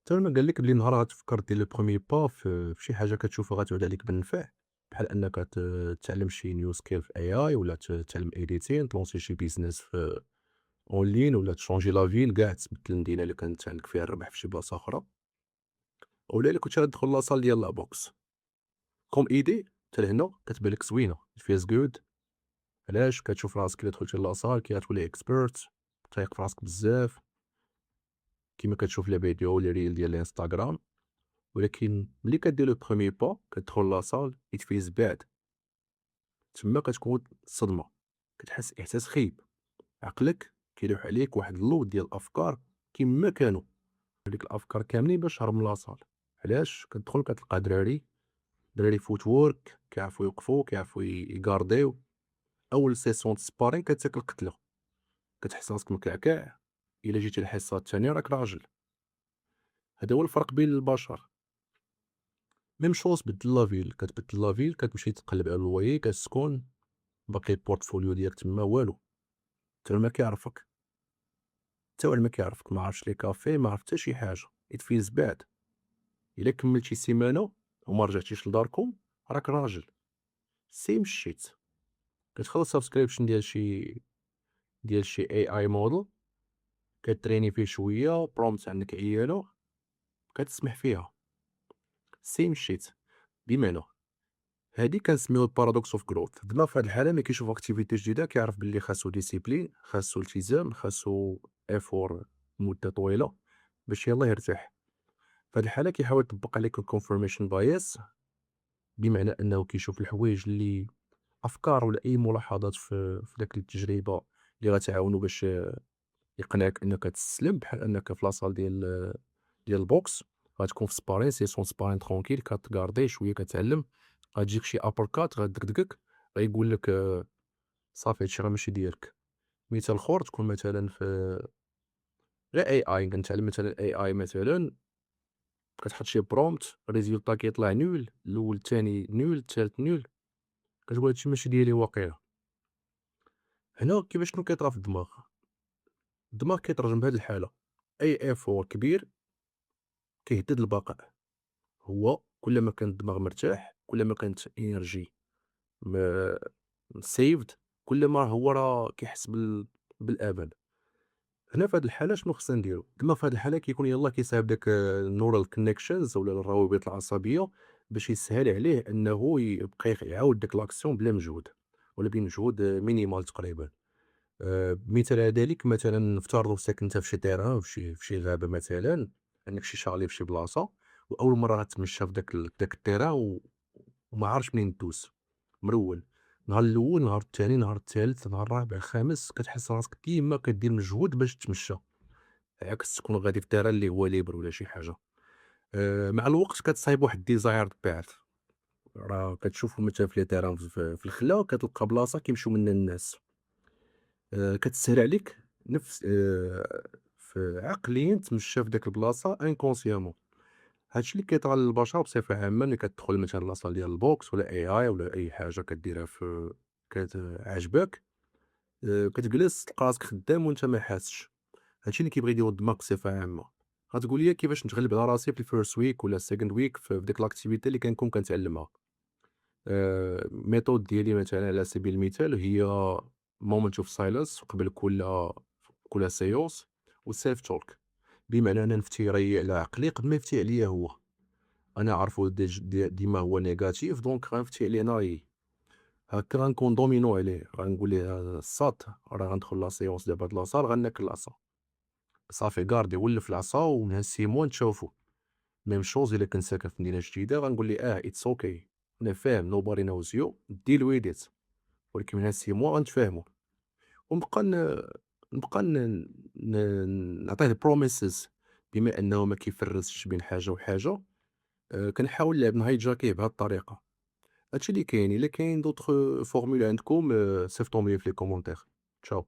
حتى ما قال لك بلي نهار غتفكر دير لو بروميي با في شي حاجة كتشوفها غتعود عليك بالنفع، بحال أنك تتعلم شي new skill في AI ولا تتعلم editing تلونسي شي business في en ligne ولا تشونجي لا فيل كاع تبدل المدينة اللي كانت عندك فيها الربح في شي بلاصة أخرى، ولا إلا كنتي غتدخل لاصال ديال لا بوكس كوم ايدي حتى لهنا كتبان لك زوينة it feels good. علاش؟ كتشوف راسك إلا دخلتي لاصال كتولي expert تايق في راسك بزاف كيما كتشوف لي فيديو لي ريل ديال الانستغرام. ولكن ملي كدير لو بروميي با كتدخل لاصال it feels bad. تما كتكون الصدمة، كتحس إحساس خايب، عقلك كيلوح عليك واحد اللود ديال الأفكار كيما كانوا، هاديك الأفكار كاملين باش هرب من لاصال. علاش؟ كتدخل كتلقى دراري footwork كيعرفوا يوقفوا كيعرفوا يقارديو، أول سيسيون د sparring كتاكل قتلة، كتحس راسك مكعكع، إلا جيتي الحصة التانية راك راجل. هذا هو الفرق بين البشر. ميم شوز بدل لافيل، كتبدل لافيل كتمشي تقلب على اللوايي كتسكن، باقي البورتفوليو ديالك تما والو، حتى ما كيعرفك، حتى واحد ما كيعرفك، ما عرفتش لي كافي ما عرفت حتى شي حاجة it feels bad. إلا كملتي سيمانة وما رجعتيش لداركم راك راجل. same shit. كتخلص سبسكريبشن ديال شي AI model كتريني فيه شوية برومبت عندك عيانة كتسمح فيها same shit. بمعنى هادي كنسميوها paradox of growth. بلا في هاد الحالة ملي كيشوف activité جديدة كيعرف بلي خاصو discipline خاصو التزام خاصو effort مدة طويلة باش يلاه يرتاح. في هاد الحالة كيحاول يطبق عليك الconfirmation bias، بمعنى أنه كيشوف الحوايج اللي أفكار ولا أي ملاحظات في داك التجربة اللي غتعاونو باش يقنعك أنك تستسلم، بحال أنك في لاصال ديال البوكس غتكون في سبارين سيسون سبارين ترونكيل كتغاردي شوية كتعلم، غتجيك شي أبركات غدكدكك غيقول لك صافي هادشي راه ماشي ديالك. مثال اخر تكون مثلا في غير AI كنتعلم مثلا AI مثلا كتحط شي برومبت الريزولتا كيطلع نول، الأول الثاني نول الثالث نول، كتقول هادشي ماشي ديالي واقيلا. هنا كيفاش شنو كيطرا في الدماغ؟ الدماغ كيترجم بهاد الحالة أي effort كبير كيهدد البقاء. هو كلما كان الدماغ مرتاح كلما كانت انرجي saved كلما هو راه كيحس بالامان. هنا في هاد الحاله شنو خصنا نديرو؟ الدماغ في هاد الحاله كيكون يلاه كيصايب داك النورال كونيكشنز ولا الروابط العصبيه باش يسهل عليه انه يبقى يعاود داك لاكسيون بلا مجهود ولا بمجهود مينيمال تقريبا. مثال على ذلك مثلا نفترضوا ساكن انت في شي تيران في شي غابه مثلا، عندك شي شالي في شي بلاصه واول مره غتمشى في داك التيران وما عارفش منين دوز، مرول. نهار الأول، نهار التاني، نهار التالت، نهار الرابع، الخامس، كتحس راسك ديما كدير مجهود باش تمشى، عكس تكون غادي في الدرا اللي هو ليبر ولا شي حاجة. مع الوقت كتصايب واحد الdesire تبعت، راه كتشوفهم مثلًا في لي تيران في الخلا كتلقى بلاصة كيمشيو منها الناس، كتسهل عليك نفس في عقليًا تمشى في ديك البلاصة inconsciemment. هادشي اللي كيطرا للبشر بصفة عامة ملي كتدخل مثلًا لاصال ديال البوكس ولا AI ولا أي حاجة كديرها عاجباك، كتجلس تلقى راسك خدام وأنت ما حاسش. هادشي اللي كيبغي يديرو الدماغ بصفة عامة. غتقول لي كيفاش نتغلب على راسي في الfirst week ولا الsecond week في ديك l'activité اللي كنكون كنتعلمها. méthode ديالي مثلًا على سبيل المثال هي moment of silence قبل كل séance وself talk، بمعنى أنا نفتي رأيي على عقلي قبل ما يفتي عليا هو. أنا عارفه ديما هو négatif دونك غنفتي عليه أنا رأيي. هاكا غنكون دومينو عليه، غنقول ليه الساط راه غندخل لا séance دابا هاد لاصال غناكل العصا. صافي كاردي ولف العصا ومن هاد 6 mois نتشافوا. ميم شوز إلا كنت ساكن في مدينة جديدة غنقول ليه it's okay أنا فاهم nobody knows you deal with it، ولكن من هاد 6 mois غنتفاهموا. ونبقى نبقى نعطيه promises بما أنه ما كيفرّزش بين حاجة وحاجة. كنحاول نلعب نهايجاكيه بهاد الطريقة. هادشي اللي كاين، إلا كاين d'autres formules عندكم صيفطهم لي في les commentaires. تشاو.